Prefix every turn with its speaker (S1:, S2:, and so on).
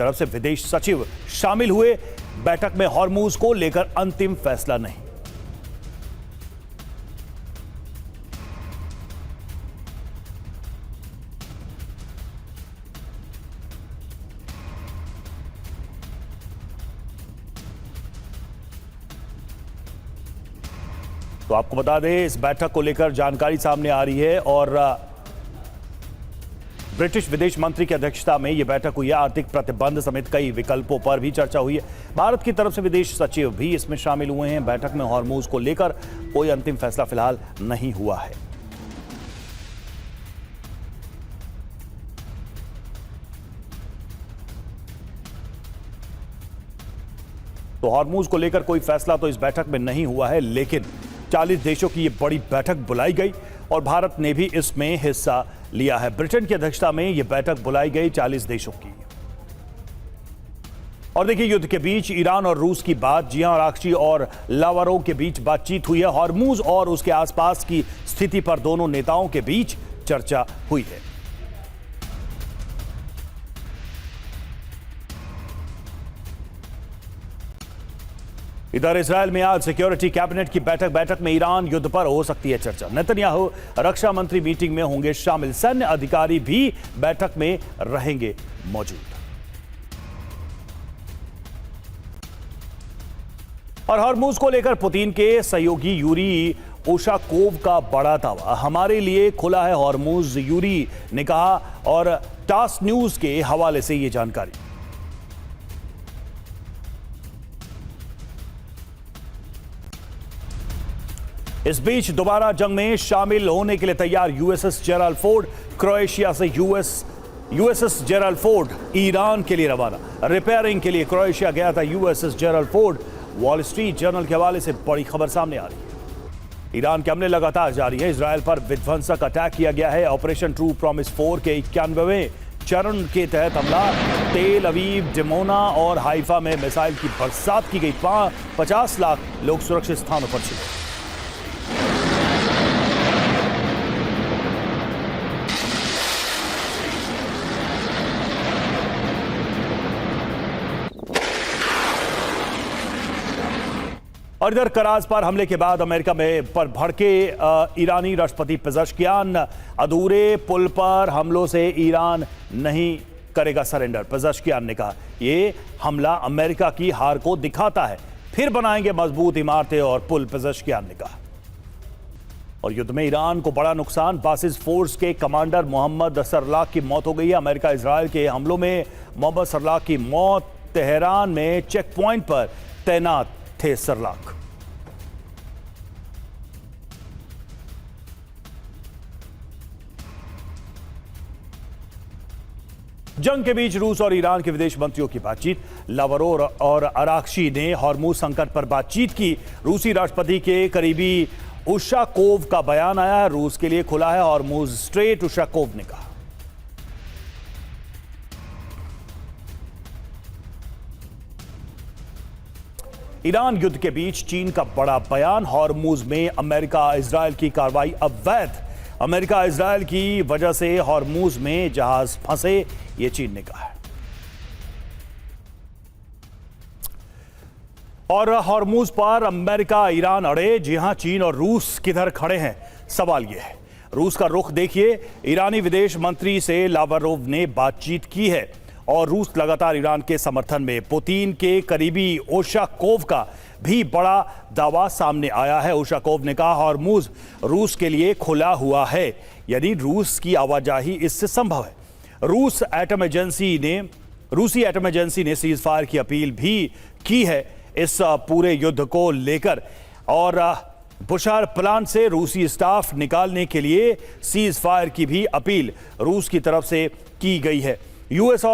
S1: तरफ से विदेश सचिव शामिल हुए। बैठक में हॉर्मूज को लेकर अंतिम फैसला नहीं। तो आपको बता दें, इस बैठक को लेकर जानकारी सामने आ रही है और ब्रिटिश विदेश मंत्री की अध्यक्षता में यह बैठक हुई है। आर्थिक प्रतिबंध समेत कई विकल्पों पर भी चर्चा हुई है। भारत की तरफ से विदेश सचिव भी इसमें शामिल हुए हैं। बैठक में हॉर्मूज को लेकर कोई अंतिम फैसला फिलहाल नहीं हुआ है। तो हॉर्मूज को लेकर कोई फैसला तो इस बैठक में नहीं हुआ है, लेकिन 40 देशों की यह बड़ी बैठक बुलाई गई और भारत ने भी इसमें हिस्सा लिया है। ब्रिटेन की अध्यक्षता में यह बैठक बुलाई गई 40 देशों की। और देखिए, युद्ध के बीच ईरान और रूस की बात, जी हां, आराक्ची और लावारोव के बीच बातचीत हुई है। हॉर्मूज और उसके आसपास की स्थिति पर दोनों नेताओं के बीच चर्चा हुई है। इधर इजरायल में आज सिक्योरिटी कैबिनेट की बैठक में ईरान युद्ध पर हो सकती है चर्चा। नेतन्याहू रक्षा मंत्री मीटिंग में होंगे शामिल। सैन्य अधिकारी भी बैठक में रहेंगे मौजूद। और हॉर्मूज को लेकर पुतिन के सहयोगी यूरी उशाकोव का बड़ा दावा, हमारे लिए खुला है हॉर्मूज, यूरी ने कहा। और टास न्यूज के हवाले से यह जानकारी। इस बीच दोबारा जंग में शामिल होने के लिए तैयार यूएसएस जेराल्ड फोर्ड। क्रोएशिया से यूएसएस जेराल्ड फोर्ड ईरान के लिए रवाना। रिपेयरिंग के लिए क्रोएशिया गया था USS Gerald Ford. Wall street journal के हवाले से बड़ी खबर सामने आ रही है। ईरान के हमले लगातार जारी है। इजरायल पर विध्वंसक अटैक किया गया है। ऑपरेशन ट्रू प्रॉमिस 4 के 91वें चरण के तहत हमला। तेल अवीव, डिमोना और हाइफा में मिसाइल की बरसात की गई। 50 लाख लोग सुरक्षित स्थानों पर छिपे। और इधर कराज पर हमले के बाद अमेरिका में पर भड़के ईरानी राष्ट्रपति पेज़ेश्कियान। अधूरे पुल पर हमलों से ईरान नहीं करेगा सरेंडर, पेज़ेश्कियान ने कहा। यह हमला अमेरिका की हार को दिखाता है, फिर बनाएंगे मजबूत इमारतें और पुल, पेज़ेश्कियान ने कहा। और युद्ध में ईरान को बड़ा नुकसान। बासिस फोर्स के कमांडर मोहम्मद सरलाक की मौत हो गई है। अमेरिका इजरायल के हमलों में मोहम्मद सरलाक की मौत। तेहरान में चेक पॉइंट पर तैनात थे सरलाक। जंग के बीच रूस और ईरान के विदेश मंत्रियों की बातचीत। लावारोव और आराक्ची ने हॉर्मूज संकट पर बातचीत की। रूसी राष्ट्रपति के करीबी उशाकोव का बयान आया है, रूस के लिए खुला है हॉर्मूज स्ट्रेट, उशाकोव ने कहा। ईरान युद्ध के बीच चीन का बड़ा बयान। हॉर्मूज में अमेरिका इजरायल की कार्रवाई अवैध। अमेरिका इजरायल की वजह से हॉर्मूज में जहाज फंसे, ये चीन ने कहा है। और हॉर्मूज पर अमेरिका ईरान अड़े, जी हां, चीन और रूस किधर खड़े हैं, सवाल यह है। रूस का रुख देखिए। ईरानी विदेश मंत्री से लावारोव ने बातचीत की है और रूस लगातार ईरान के समर्थन में। पुतिन के करीबी उशाकोव का भी बड़ा दावा सामने आया है। उशाकोव ने कहा हॉर्मूज रूस के लिए खुला हुआ है, यानी रूस की आवाजाही इससे संभव है। रूसी एटम एजेंसी ने सीज फायर की अपील भी की है इस पूरे युद्ध को लेकर। और बुशार प्लांट से रूसी स्टाफ निकालने के लिए सीज फायर की भी अपील रूस की तरफ से की गई है। यूएस और